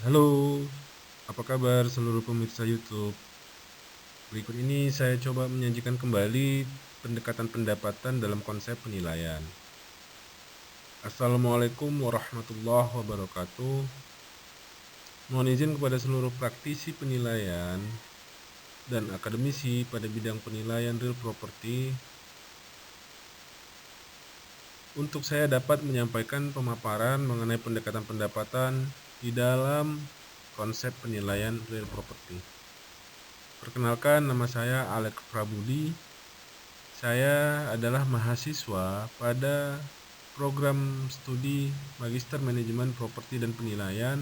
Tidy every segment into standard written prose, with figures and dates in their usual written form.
Halo, apa kabar seluruh pemirsa YouTube? Berikut ini saya coba menyajikan kembali pendekatan pendapatan dalam konsep penilaian. Assalamualaikum warahmatullahi wabarakatuh. Mohon izin kepada seluruh praktisi penilaian dan akademisi pada bidang penilaian real property untuk saya dapat menyampaikan pemaparan mengenai pendekatan pendapatan di dalam konsep penilaian real property. Perkenalkan, nama saya Alex Prabudi. Saya adalah mahasiswa pada program studi Magister Manajemen Properti dan Penilaian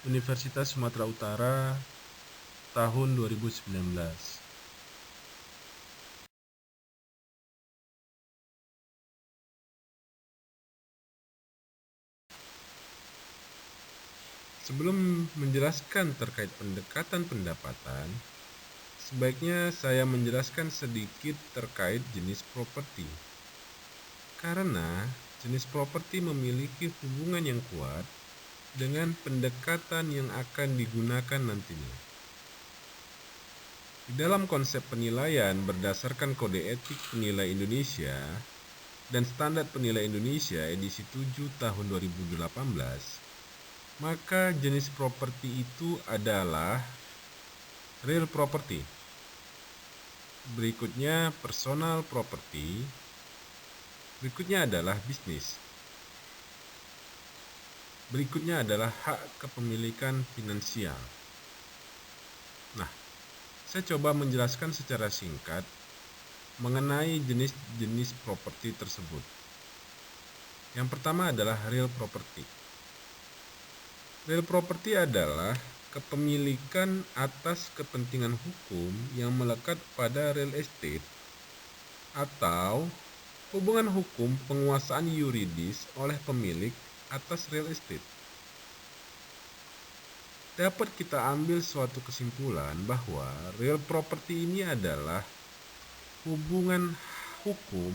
Universitas Sumatera Utara tahun 2019. Sebelum menjelaskan terkait pendekatan pendapatan, sebaiknya saya menjelaskan sedikit terkait jenis properti. Karena jenis properti memiliki hubungan yang kuat dengan pendekatan yang akan digunakan nantinya. Di dalam konsep penilaian berdasarkan Kode Etik Penilai Indonesia dan Standar Penilai Indonesia edisi 7 tahun 2018, maka jenis properti itu adalah real property. Berikutnya personal property. Berikutnya adalah bisnis. Berikutnya adalah hak kepemilikan finansial. Nah, saya coba menjelaskan secara singkat mengenai jenis-jenis properti tersebut. Yang pertama adalah real property. Real property adalah kepemilikan atas kepentingan hukum yang melekat pada real estate atau hubungan hukum penguasaan yuridis oleh pemilik atas real estate. Dapat kita ambil suatu kesimpulan bahwa real property ini adalah hubungan hukum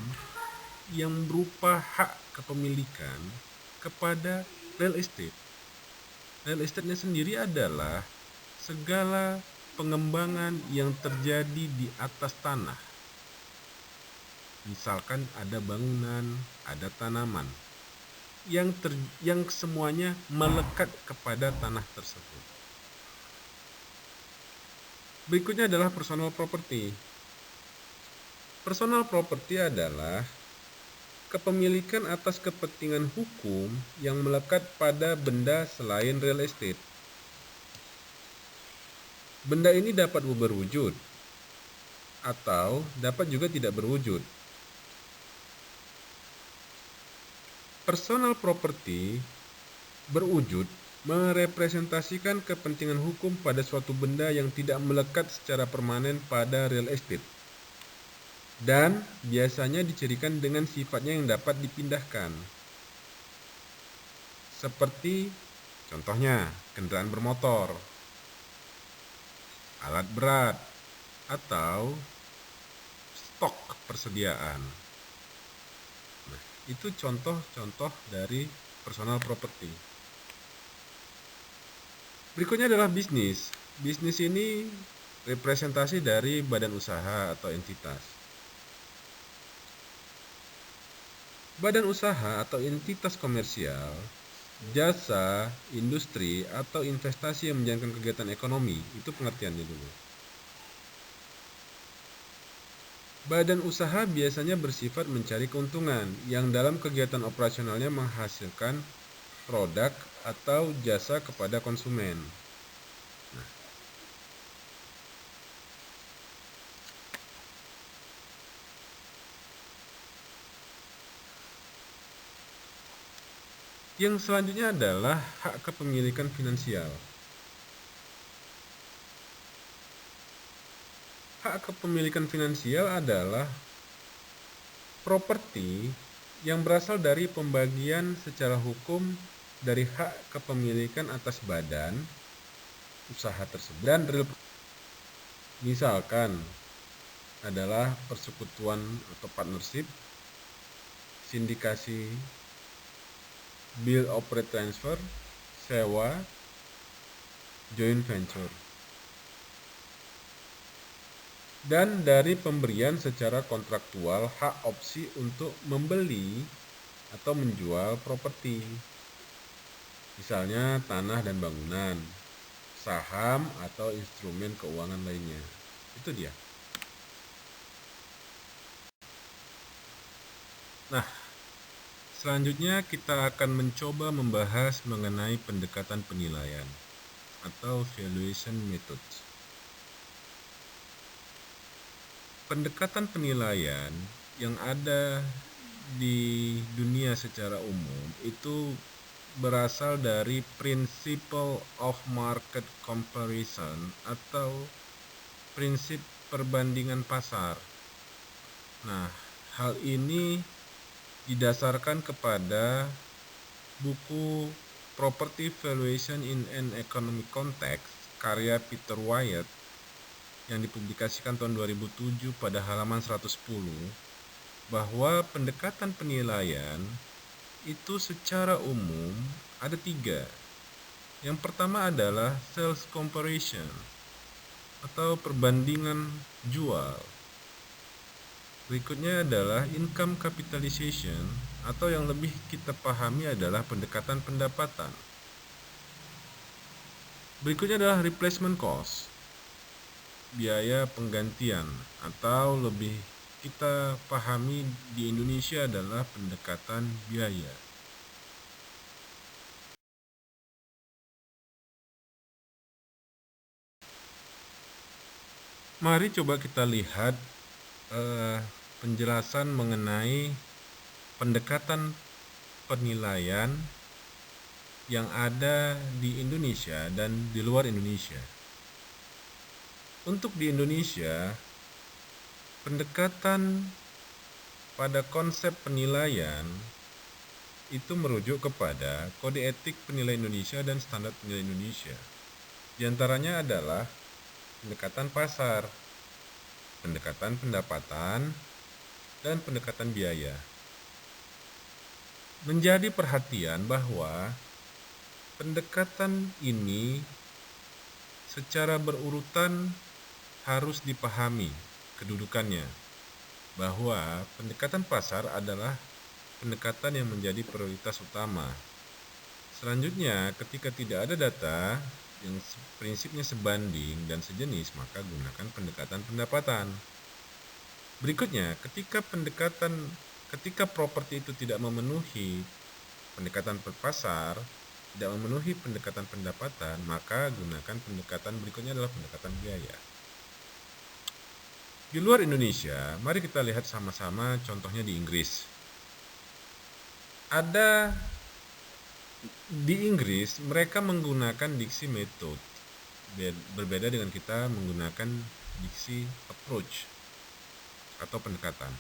yang berupa hak kepemilikan kepada real estate. Real estate-nya sendiri adalah segala pengembangan yang terjadi di atas tanah. Misalkan ada bangunan, ada tanaman yang semuanya melekat kepada tanah tersebut. Berikutnya adalah personal property. Personal property adalah kepemilikan atas kepentingan hukum yang melekat pada benda selain real estate. Benda ini dapat berwujud atau dapat juga tidak berwujud. Personal property berwujud merepresentasikan kepentingan hukum pada suatu benda yang tidak melekat secara permanen pada real estate dan biasanya dicirikan dengan sifatnya yang dapat dipindahkan. Seperti contohnya kendaraan bermotor, alat berat, atau stok persediaan. Nah, itu contoh-contoh dari personal property. Berikutnya adalah bisnis. Bisnis ini representasi dari badan usaha atau entitas. Badan usaha atau entitas komersial, jasa, industri, atau investasi yang menjalankan kegiatan ekonomi. Itu pengertiannya dulu. Badan usaha biasanya bersifat mencari keuntungan yang dalam kegiatan operasionalnya menghasilkan produk atau jasa kepada konsumen. Nah, yang selanjutnya adalah hak kepemilikan finansial. Hak kepemilikan finansial adalah properti yang berasal dari pembagian secara hukum dari hak kepemilikan atas badan usaha tersebut dan real. Misalkan adalah persekutuan atau partnership, sindikasi, build operate transfer, sewa, joint venture. Dan dari pemberian secara kontraktual hak opsi untuk membeli atau menjual properti, misalnya tanah dan bangunan, saham atau instrumen keuangan lainnya. Itu dia. Nah, selanjutnya kita akan mencoba membahas mengenai pendekatan penilaian atau valuation methods. Pendekatan penilaian yang ada di dunia secara umum itu berasal dari principle of market comparison atau prinsip perbandingan pasar. Nah, hal ini didasarkan kepada buku Property Valuation in an Economic Context karya Peter Wyatt yang dipublikasikan tahun 2007 pada halaman 110, bahwa pendekatan penilaian itu secara umum ada 3. Yang pertama adalah sales comparison atau perbandingan jual. Berikutnya adalah income capitalization atau yang lebih kita pahami adalah pendekatan pendapatan. Berikutnya adalah replacement cost, biaya penggantian, atau lebih kita pahami di Indonesia adalah pendekatan biaya. Mari coba kita lihat penjelasan mengenai pendekatan penilaian yang ada di Indonesia dan di luar Indonesia. Untuk di Indonesia, pendekatan pada konsep penilaian itu merujuk kepada Kode Etik Penilai Indonesia dan Standar Penilai Indonesia. Di antaranya adalah pendekatan pasar, pendekatan pendapatan, dan pendekatan biaya. Menjadi perhatian bahwa pendekatan ini secara berurutan harus dipahami kedudukannya, bahwa pendekatan pasar adalah pendekatan yang menjadi prioritas utama. Selanjutnya, ketika tidak ada data yang prinsipnya sebanding dan sejenis, maka gunakan pendekatan pendapatan. Berikutnya, ketika properti itu tidak memenuhi pendekatan pasar, tidak memenuhi pendekatan pendapatan, maka gunakan pendekatan berikutnya adalah pendekatan biaya. Di luar Indonesia, mari kita lihat sama-sama contohnya di Inggris. Di Inggris, mereka menggunakan diksi metode, berbeda dengan kita menggunakan diksi approach atau pendekatan.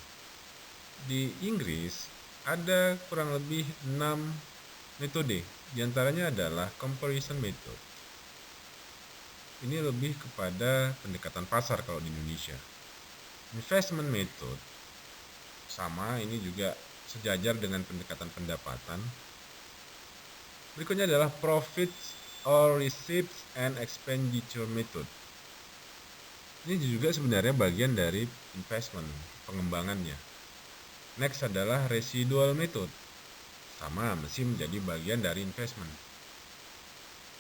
Di Inggris, ada kurang lebih 6 metode, diantaranya adalah comparison method. Ini lebih kepada pendekatan pasar kalau di Indonesia. Investment method, sama, ini juga sejajar dengan pendekatan pendapatan. Berikutnya adalah profit or receipts and expenditure method. Ini juga sebenarnya bagian dari investment, pengembangannya. Next adalah residual method, sama, masih menjadi bagian dari investment.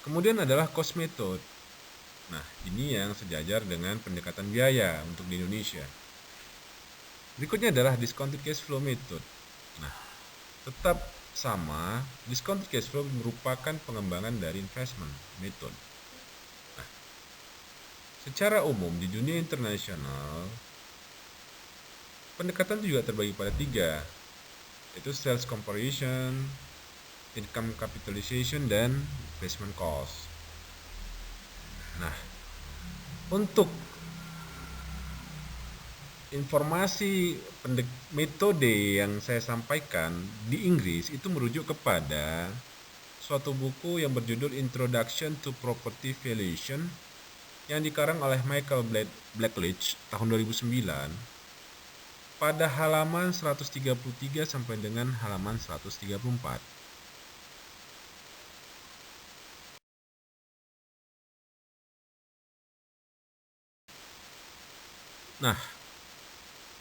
Kemudian adalah cost method. Nah, ini yang sejajar dengan pendekatan biaya untuk di Indonesia. Berikutnya adalah discounted cash flow method. Nah, tetap sama, discounted cash flow merupakan pengembangan dari investment method. Nah, secara umum di dunia internasional, pendekatan juga terbagi pada 3, yaitu sales comparison, income capitalization, dan investment cost. Nah, untuk informasi metode yang saya sampaikan di Inggris itu merujuk kepada suatu buku yang berjudul Introduction to Property Valuation yang dikarang oleh Michael Blackledge tahun 2009 pada halaman 133 sampai dengan halaman 134. Nah,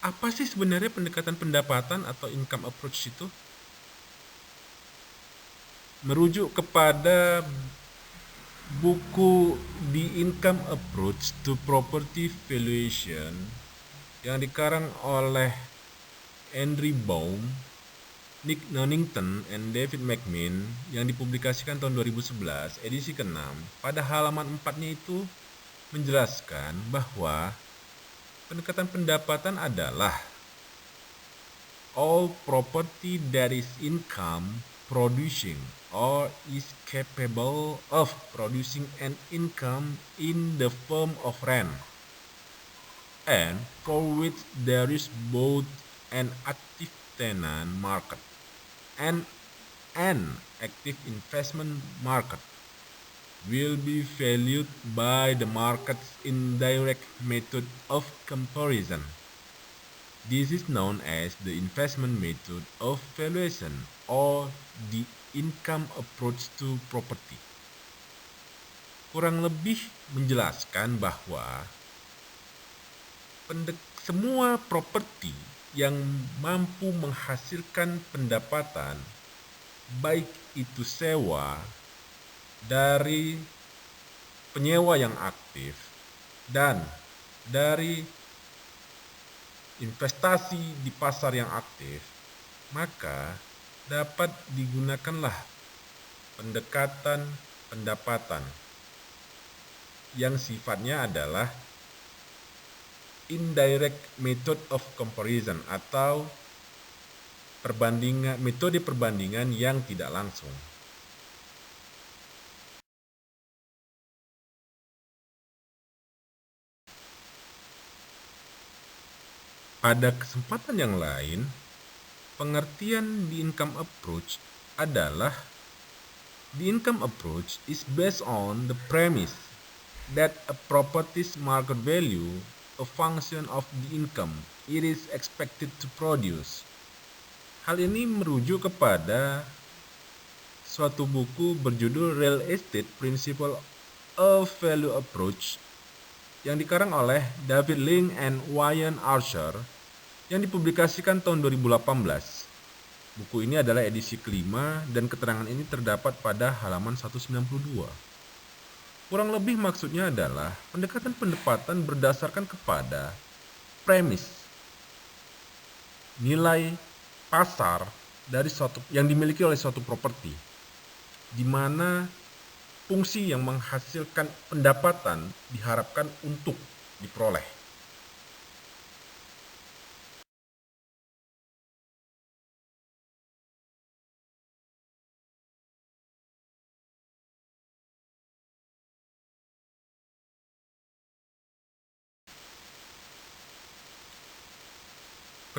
apa sih sebenarnya pendekatan pendapatan atau income approach itu? Merujuk kepada buku The Income Approach to Property Valuation yang dikarang oleh Henry Baum, Nick Nonnington, and David McMinn yang dipublikasikan tahun 2011, edisi ke-6, pada halaman 4-nya itu menjelaskan bahwa pendekatan pendapatan adalah all property that is income producing or is capable of producing an income in the form of rent, and for which there is both an active tenant market and an active investment market, will be valued by the market's indirect method of comparison. This is known as the investment method of valuation or the income approach to property. Kurang lebih menjelaskan bahwa semua properti yang mampu menghasilkan pendapatan, baik itu sewa dari penyewa yang aktif dan dari investasi di pasar yang aktif, maka dapat digunakanlah pendekatan pendapatan yang sifatnya adalah indirect method of comparison atau metode perbandingan yang tidak langsung. Pada kesempatan yang lain, pengertian the income approach adalah the income approach is based on the premise that a property's market value a function of the income it is expected to produce. Hal ini merujuk kepada suatu buku berjudul Real Estate Principle of Value Approach yang dikarang oleh David Ling and Wayne Archer yang dipublikasikan tahun 2018. Buku ini adalah edisi kelima dan keterangan ini terdapat pada halaman 192. Kurang lebih maksudnya adalah pendekatan pendapatan berdasarkan kepada premis nilai pasar dari suatu yang dimiliki oleh suatu properti, di mana fungsi yang menghasilkan pendapatan diharapkan untuk diperoleh.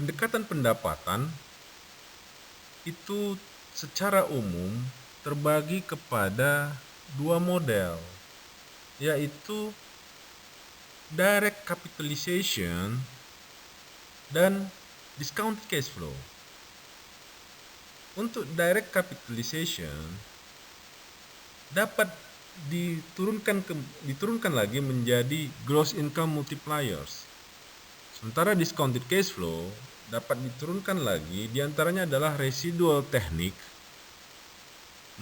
Pendekatan pendapatan itu secara umum terbagi kepada dua model, yaitu direct capitalization dan discounted cash flow. Untuk direct capitalization dapat diturunkan lagi menjadi gross income multipliers. Sementara discounted cash flow dapat diturunkan lagi, diantaranya adalah residual technique,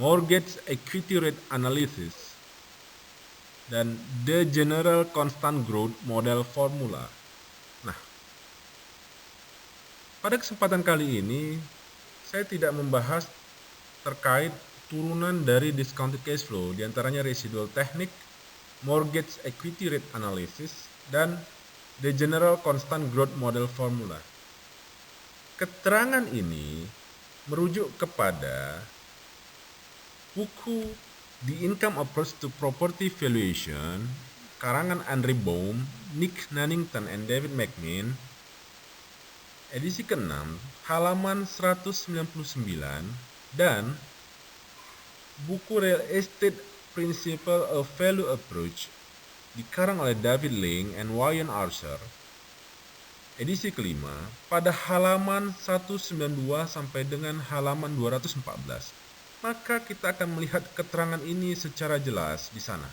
mortgage equity rate analysis, dan the general constant growth model formula. Nah, pada kesempatan kali ini saya tidak membahas terkait turunan dari discounted cash flow, diantaranya residual technique, mortgage equity rate analysis, dan the general constant growth model formula. Keterangan ini merujuk kepada buku The Income Approach to Property Valuation, karangan Henry Baum, Nick Nonnington, and David McMinn, edisi ke-6, halaman 199, dan buku Real Estate Principle of Value Approach, dikarang oleh David Ling and Wayne Archer, edisi kelima, pada halaman 192 sampai dengan halaman 214. Maka kita akan melihat keterangan ini secara jelas di sana.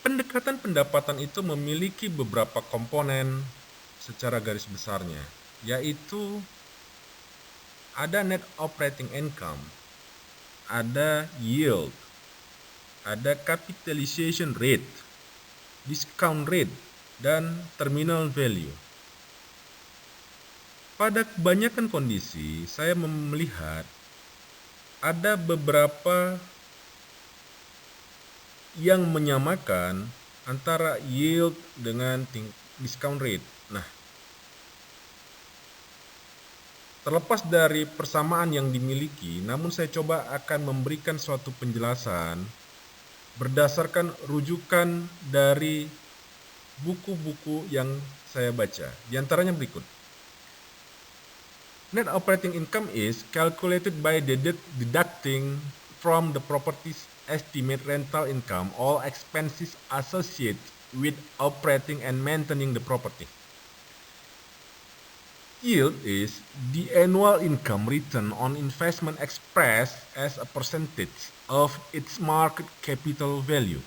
Pendekatan pendapatan itu memiliki beberapa komponen secara garis besarnya, yaitu ada net operating income, ada yield, ada capitalization rate, discount rate, dan terminal value. Pada kebanyakan kondisi, saya melihat ada beberapa yang menyamakan antara yield dengan discount rate. Nah, terlepas dari persamaan yang dimiliki, namun saya coba akan memberikan suatu penjelasan berdasarkan rujukan dari buku-buku yang saya baca. Di antaranya berikut. Net operating income is calculated by deducting from the property's estimate rental income all expenses associated with operating and maintaining the property. Yield is the annual income return on investment expressed as a percentage of its market capital value.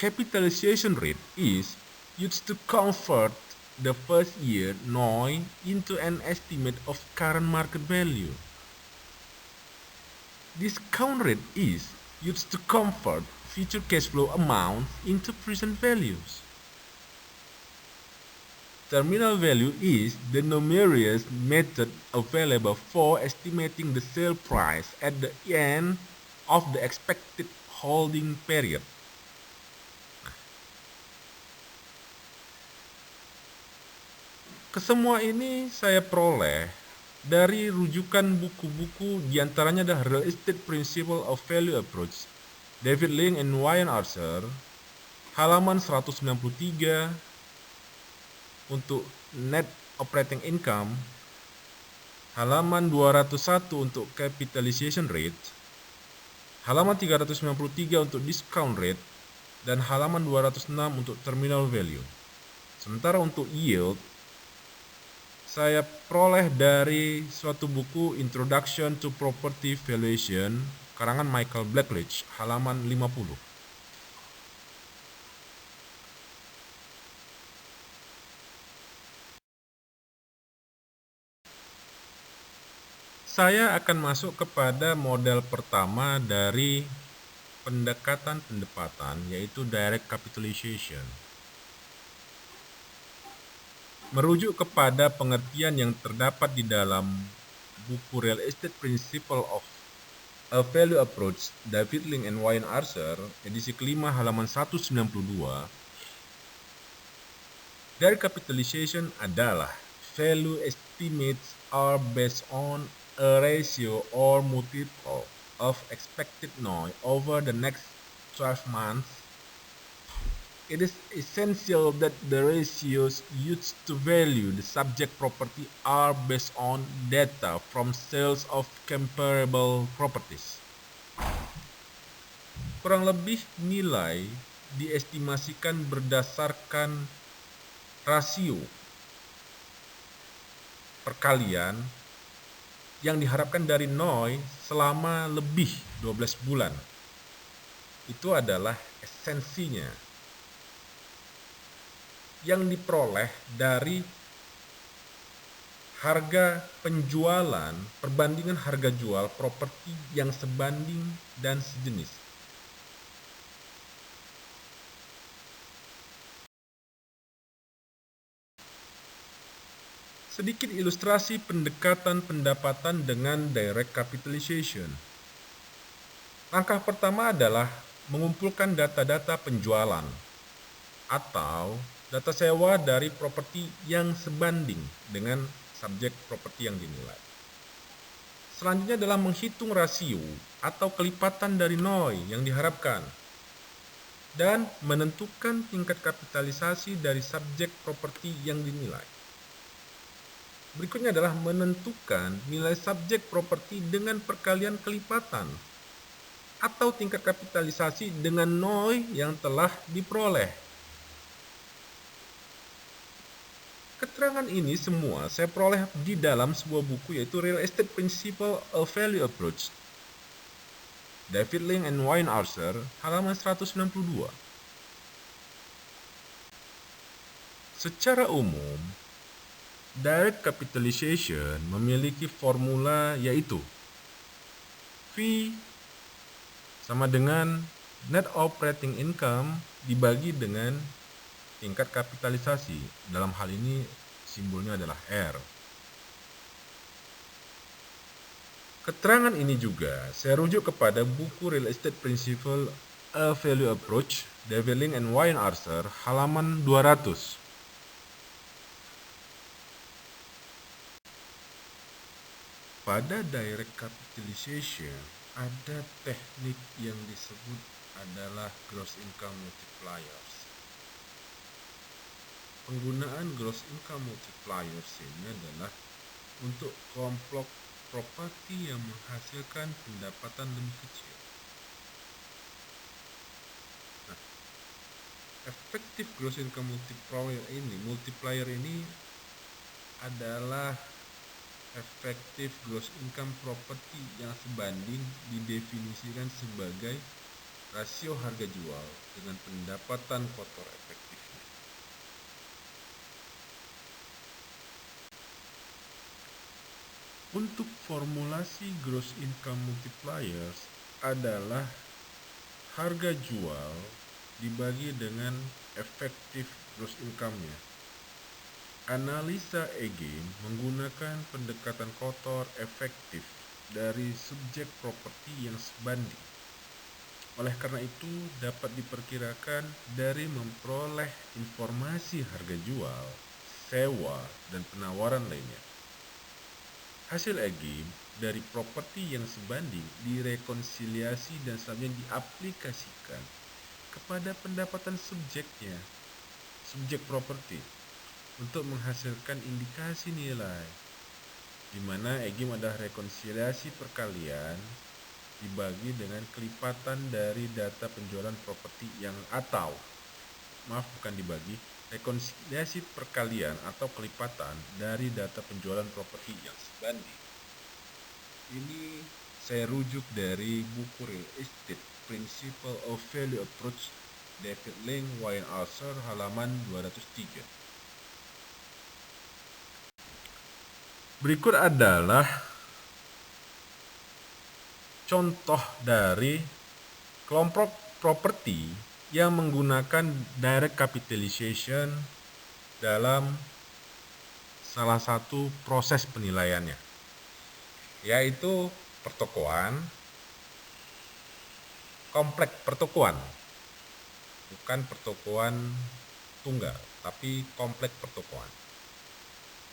Capitalization rate is used to convert the first year NOI into an estimate of current market value. Discount rate is used to convert future cash flow amounts into present values. Terminal value is the numerous method available for estimating the sale price at the end of the expected holding period. Kesemua ini saya peroleh dari rujukan buku-buku, diantaranya adalah Real Estate Principle of Value Approach, David Link and Wayne Archer, halaman 193 untuk Net Operating Income, halaman 201 untuk Capitalization Rate, halaman 393 untuk Discount Rate, dan halaman 206 untuk Terminal Value. Sementara untuk Yield, saya peroleh dari suatu buku Introduction to Property Valuation karangan Michael Blackledge, halaman 50. Saya akan masuk kepada model pertama dari pendekatan pendapatan, yaitu direct capitalization. Merujuk kepada pengertian yang terdapat di dalam buku Real Estate Principle of a Value Approach, David Link and Wayne Archer, edisi kelima halaman 192, direct capitalization adalah value estimates are based on a ratio or multiple of expected NOI over the next 12 months. It is essential that the ratios used to value the subject property are based on data from sales of comparable properties. Kurang lebih nilai diestimasikan berdasarkan rasio perkalian yang diharapkan dari NOI selama lebih 12 bulan. Itu adalah esensinya yang diperoleh dari harga penjualan, perbandingan harga jual properti yang sebanding dan sejenis. Sedikit ilustrasi pendekatan pendapatan dengan direct capitalization. Langkah pertama adalah mengumpulkan data-data penjualan atau data sewa dari properti yang sebanding dengan subjek properti yang dinilai. Selanjutnya adalah menghitung rasio atau kelipatan dari NOI yang diharapkan dan menentukan tingkat kapitalisasi dari subjek properti yang dinilai. Berikutnya adalah menentukan nilai subjek properti dengan perkalian kelipatan atau tingkat kapitalisasi dengan NOI yang telah diperoleh. Keterangan ini semua saya peroleh di dalam sebuah buku, yaitu Real Estate Principle of Value Approach, David Link and Wayne Archer, halaman 192. Secara umum, direct capitalization memiliki formula yaitu V sama dengan net operating income dibagi dengan tingkat kapitalisasi. Dalam hal ini simbolnya adalah R. Keterangan ini juga saya rujuk kepada buku Real Estate Principle A Value Approach, David Link and Wayne Archer, halaman 200. Pada direct capitalization, ada teknik yang disebut adalah gross income multipliers. Penggunaan gross income multipliers ini adalah untuk kelompok properti yang menghasilkan pendapatan lebih kecil. Nah, efektif gross income multiplier ini adalah efektif gross income property yang sebanding didefinisikan sebagai rasio harga jual dengan pendapatan kotor efektifnya. Untuk formulasi gross income multipliers adalah harga jual dibagi dengan efektif gross income-nya. Analisa Egin menggunakan pendekatan kotor efektif dari subjek properti yang sebanding. Oleh karena itu, dapat diperkirakan dari memperoleh informasi harga jual, sewa, dan penawaran lainnya. Hasil Egin dari properti yang sebanding direkonsiliasi dan selanjutnya diaplikasikan kepada pendapatan subjeknya, subjek properti, untuk menghasilkan indikasi nilai, di mana EGIM adalah rekonsiliasi perkalian dibagi dengan kelipatan dari data penjualan properti rekonsiliasi perkalian atau kelipatan dari data penjualan properti yang sebanding. Ini saya rujuk dari buku Real Estate Principle of Value Approach, David Link, Wayne Archer, halaman 203. Berikut adalah contoh dari kelompok properti yang menggunakan direct capitalization dalam salah satu proses penilaiannya, yaitu pertokoan, komplek pertokoan, bukan pertokoan tunggal, tapi komplek pertokoan,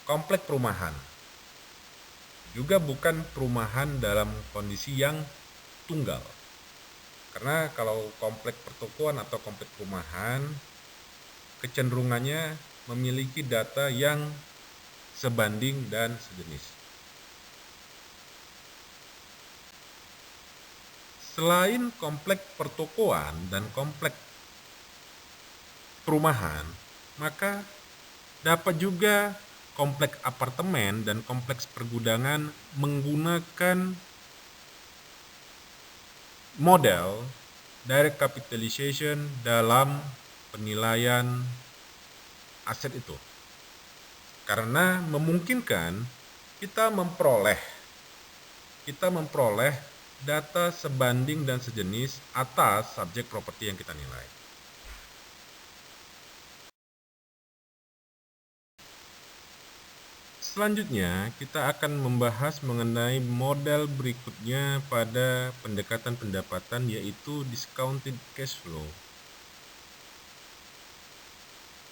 komplek perumahan, juga bukan perumahan dalam kondisi yang tunggal. Karena kalau komplek pertokoan atau komplek perumahan kecenderungannya memiliki data yang sebanding dan sejenis. Selain komplek pertokoan dan komplek perumahan, maka dapat juga kompleks apartemen dan kompleks pergudangan menggunakan model direct capitalization dalam penilaian aset itu, karena memungkinkan kita memperoleh data sebanding dan sejenis atas subjek properti yang kita nilai. Selanjutnya, kita akan membahas mengenai model berikutnya pada pendekatan pendapatan, yaitu discounted cash flow.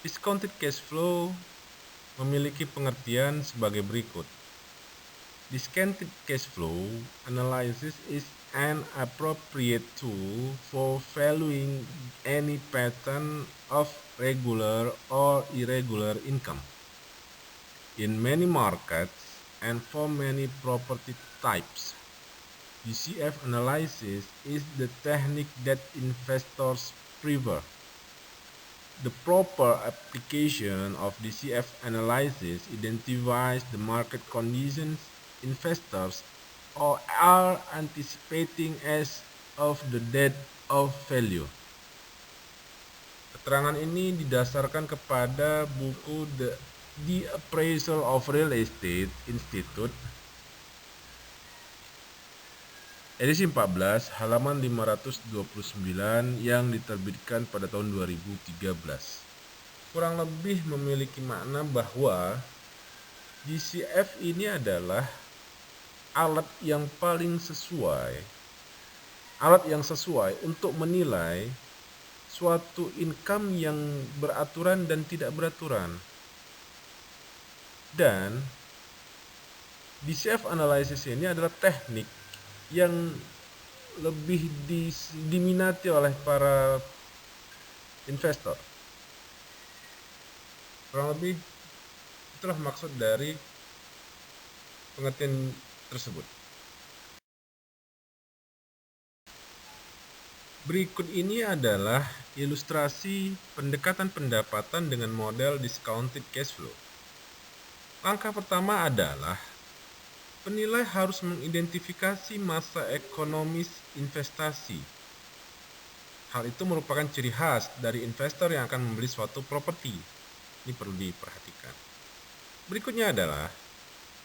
Discounted cash flow memiliki pengertian sebagai berikut. Discounted cash flow analysis is an appropriate tool for valuing any pattern of regular or irregular income in many markets and for many property types. DCF analysis is the technique that investors prefer. The proper application of DCF analysis identifies the market conditions investors are anticipating as of the Date of Value. Keterangan ini didasarkan kepada buku The Appraisal of Real Estate Institute edisi 14 halaman 529 yang diterbitkan pada tahun 2013. Kurang lebih memiliki makna bahwa DCF ini adalah alat yang sesuai untuk menilai suatu income yang beraturan dan tidak beraturan. Dan DCF analysis ini adalah teknik yang lebih diminati oleh para investor. Kurang lebih itulah maksud dari pengertian tersebut. Berikut ini adalah ilustrasi pendekatan pendapatan dengan model discounted cash flow. Langkah pertama adalah penilai harus mengidentifikasi masa ekonomis investasi. Hal itu merupakan ciri khas dari investor yang akan membeli suatu properti. Ini perlu diperhatikan. Berikutnya adalah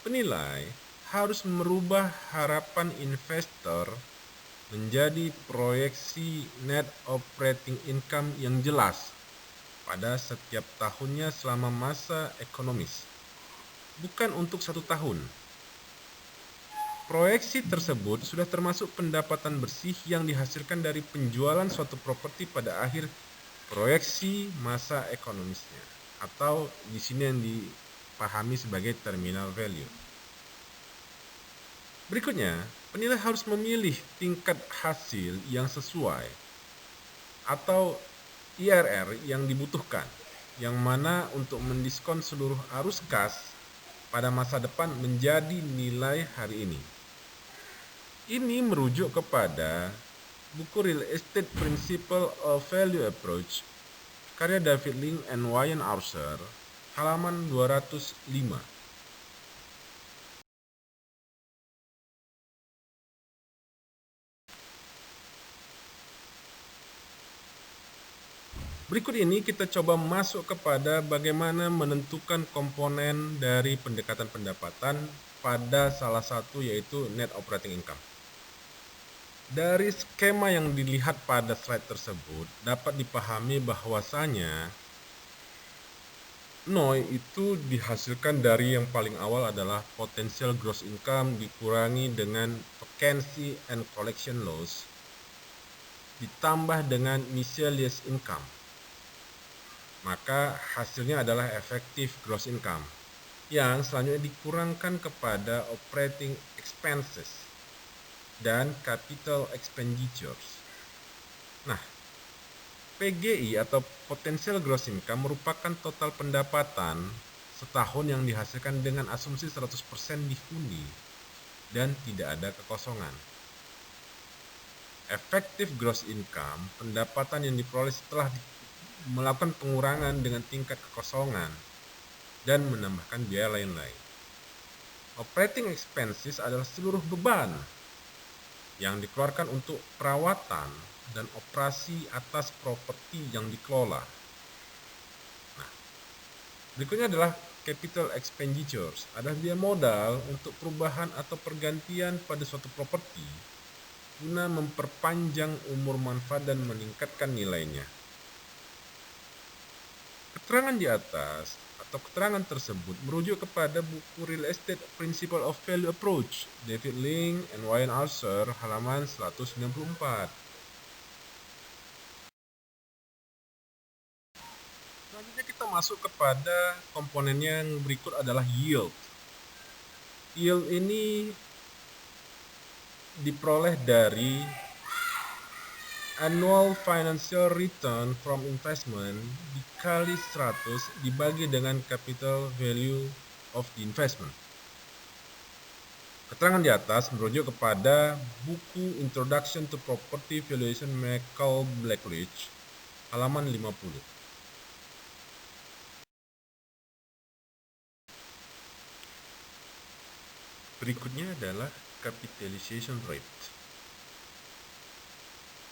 penilai harus merubah harapan investor menjadi proyeksi net operating income yang jelas pada setiap tahunnya selama masa ekonomis, bukan untuk 1 tahun. Proyeksi tersebut sudah termasuk pendapatan bersih yang dihasilkan dari penjualan suatu properti pada akhir proyeksi masa ekonomisnya, atau di sini yang dipahami sebagai terminal value. Berikutnya, penilai harus memilih tingkat hasil yang sesuai atau IRR yang dibutuhkan, yang mana untuk mendiskon seluruh arus kas pada masa depan menjadi nilai hari ini. Ini merujuk kepada buku Real Estate Principle of Value Approach karya David Link and Wayne Archer, halaman 205. Berikut ini kita coba masuk kepada bagaimana menentukan komponen dari pendekatan pendapatan pada salah satu, yaitu net operating income. Dari skema yang dilihat pada slide tersebut dapat dipahami bahwasanya NOI itu dihasilkan dari yang paling awal adalah potential gross income dikurangi dengan vacancy and collection loss ditambah dengan miscellaneous income. Maka hasilnya adalah effective gross income yang selanjutnya dikurangkan kepada operating expenses dan capital expenditures. Nah, PGI atau potential gross income merupakan total pendapatan setahun yang dihasilkan dengan asumsi 100% dihuni dan tidak ada kekosongan. Effective gross income, pendapatan yang diperoleh setelah melakukan pengurangan dengan tingkat kekosongan dan menambahkan biaya lain-lain. Operating expenses adalah seluruh beban yang dikeluarkan untuk perawatan dan operasi atas properti yang dikelola. Nah, berikutnya adalah capital expenditures, adalah biaya modal untuk perubahan atau pergantian pada suatu properti guna memperpanjang umur manfaat dan meningkatkan nilainya. Keterangan di atas atau keterangan tersebut merujuk kepada buku Real Estate Principle of Value Approach David Link and Wayne Archer, halaman 194. Selanjutnya kita masuk kepada komponen yang berikut adalah yield. Yield ini diperoleh dari annual financial return from investment dikali 100 dibagi dengan capital value of the investment. Keterangan di atas merujuk kepada buku Introduction to Property Valuation Michael Blackledge, halaman 50. Berikutnya adalah capitalization rate.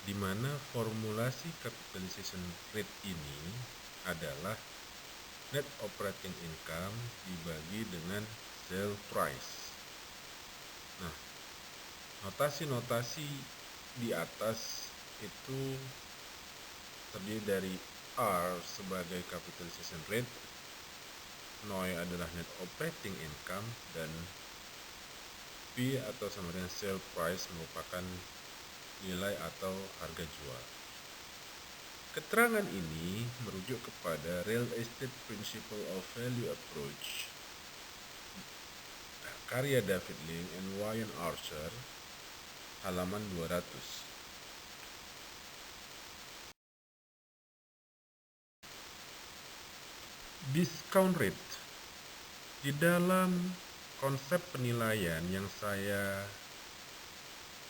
di mana formulasi capitalization rate ini adalah net operating income dibagi dengan sale price. Nah, notasi-notasi di atas itu terdiri dari R sebagai capitalization rate, NOI adalah net operating income, dan P atau sama dengan sale price merupakan nilai atau harga jual. Keterangan ini merujuk kepada Real Estate Principle of Value Approach karya David Link and Wayne Archer, halaman 200. Discount rate. Di dalam konsep penilaian yang saya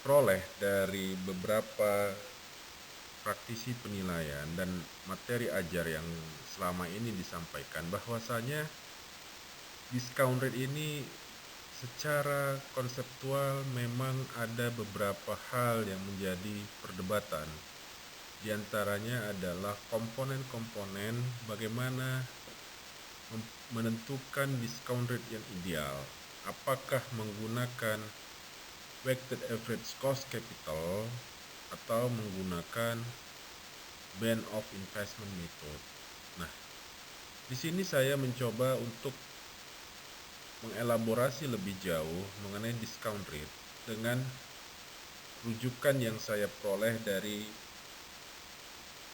peroleh dari beberapa praktisi penilaian dan materi ajar yang selama ini disampaikan, bahwasanya discount rate ini secara konseptual memang ada beberapa hal yang menjadi perdebatan. Di antaranya adalah komponen-komponen bagaimana menentukan discount rate yang ideal. Apakah menggunakan weighted average cost capital atau menggunakan band of investment method. Nah, di sini saya mencoba untuk mengelaborasi lebih jauh mengenai discount rate dengan rujukan yang saya peroleh dari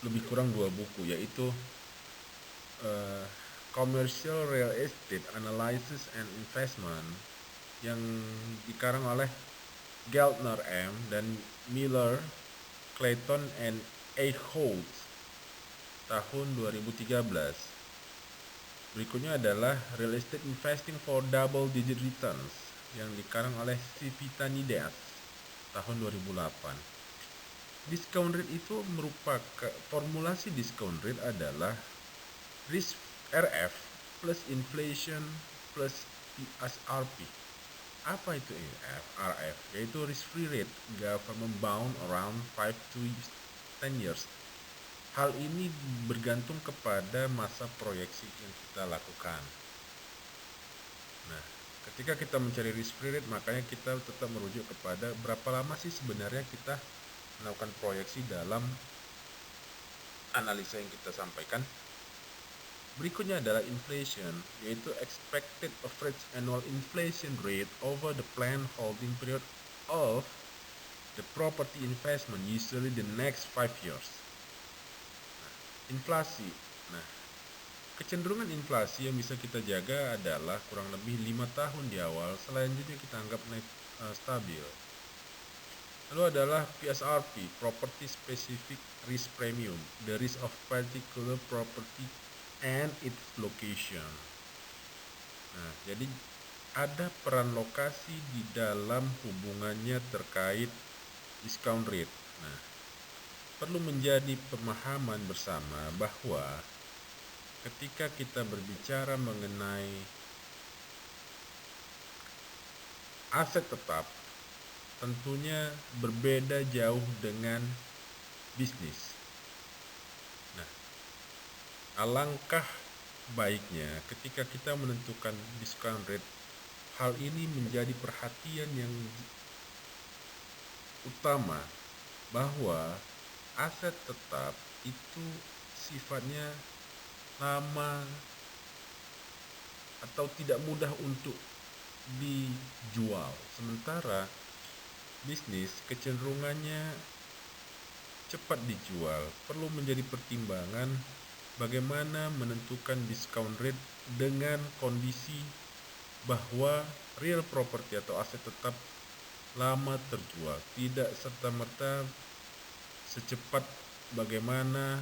lebih kurang 2 buku, yaitu Commercial Real Estate Analysis and Investment yang dikarang oleh Geltner M. dan Miller, Clayton and Eichholt tahun 2013. Berikutnya adalah Real Estate Investing for Double Digit Returns yang dikarang oleh Sivitanides tahun 2008. Discount rate itu merupakan formulasi discount rate adalah risk RF plus inflation plus PSRP. Apa itu RF? Yaitu risk free rate, government bond around 5 to 10 years. Hal ini bergantung kepada masa proyeksi yang kita lakukan. Nah, ketika kita mencari risk free rate, makanya kita tetap merujuk kepada berapa lama sih sebenarnya kita melakukan proyeksi dalam analisa yang kita sampaikan. Berikutnya adalah inflation, yaitu expected average annual inflation rate over the planned holding period of the property investment, usually the next 5 years. Inflasi. Nah, kecenderungan inflasi yang bisa kita jaga adalah kurang lebih 5 tahun di awal, selanjutnya kita anggap stabil. Lalu adalah PSRP, Property Specific Risk Premium, the risk of particular property and its location. Nah, jadi ada peran lokasi di dalam hubungannya terkait discount rate. Nah, perlu menjadi pemahaman bersama bahwa ketika kita berbicara mengenai aset tetap, tentunya berbeda jauh dengan bisnis. Nah, alangkah baiknya ketika kita menentukan discount rate, hal ini menjadi perhatian yang utama, bahwa aset tetap itu sifatnya lama atau tidak mudah untuk dijual, sementara bisnis kecenderungannya cepat dijual. Perlu menjadi pertimbangan bagaimana menentukan discount rate dengan kondisi bahwa real property atau aset tetap lama terjual, tidak serta-merta secepat bagaimana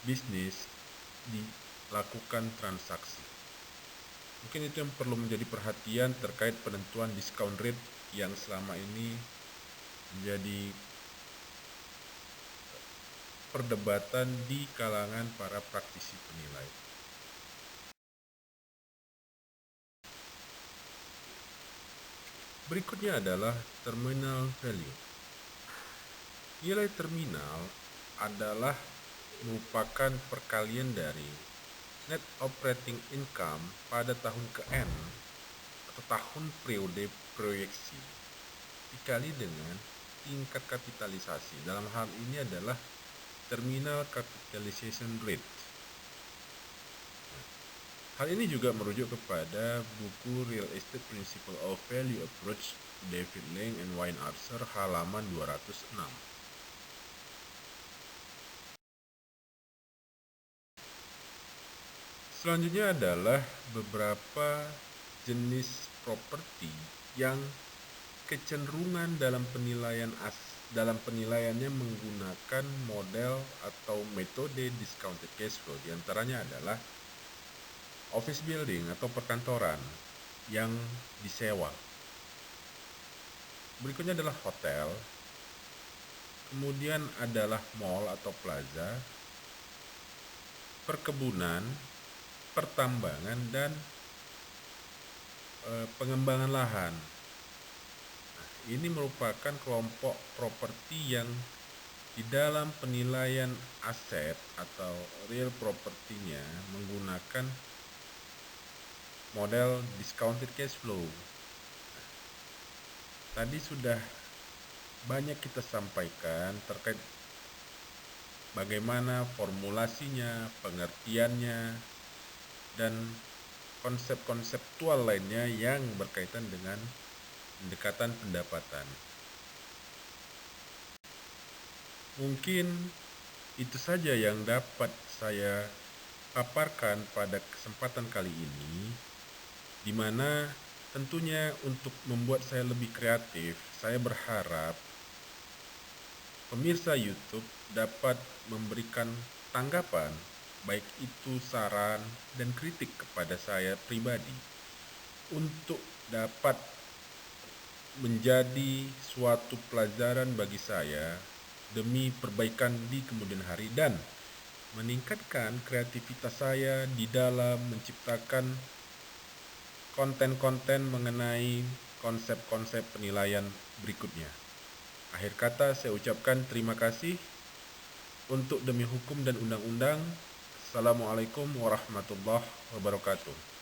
bisnis dilakukan transaksi. Mungkin itu yang perlu menjadi perhatian terkait penentuan discount rate yang selama ini menjadi perdebatan di kalangan para praktisi penilai. Berikutnya adalah terminal value. Nilai terminal adalah merupakan perkalian dari net operating income pada tahun ke-N atau tahun periode proyeksi dikali dengan tingkat kapitalisasi. Dalam hal ini adalah terminal capitalization rate. Hal ini juga merujuk kepada buku Real Estate Principle of Value Approach David Lang and Wayne Archer halaman 206. Selanjutnya adalah beberapa jenis properti yang kecenderungan dalam penilaiannya menggunakan model atau metode discounted cash flow. Di antaranya adalah office building atau perkantoran yang disewa. Berikutnya adalah hotel. Kemudian adalah mall atau plaza, perkebunan, pertambangan, dan pengembangan lahan. Nah, ini merupakan kelompok properti yang di dalam penilaian aset atau real propertinya menggunakan model discounted cash flow. Tadi sudah banyak kita sampaikan terkait bagaimana formulasinya, pengertiannya, dan konsep-konseptual lainnya yang berkaitan dengan pendekatan pendapatan. Mungkin itu saja yang dapat saya paparkan pada kesempatan kali ini, di mana tentunya untuk membuat saya lebih kreatif, saya berharap pemirsa YouTube dapat memberikan tanggapan, baik itu saran dan kritik kepada saya pribadi, untuk dapat menjadi suatu pelajaran bagi saya demi perbaikan di kemudian hari dan meningkatkan kreativitas saya di dalam menciptakan konten-konten mengenai konsep-konsep penilaian berikutnya. Akhir kata saya ucapkan terima kasih untuk demi hukum dan undang-undang. Assalamualaikum warahmatullahi wabarakatuh.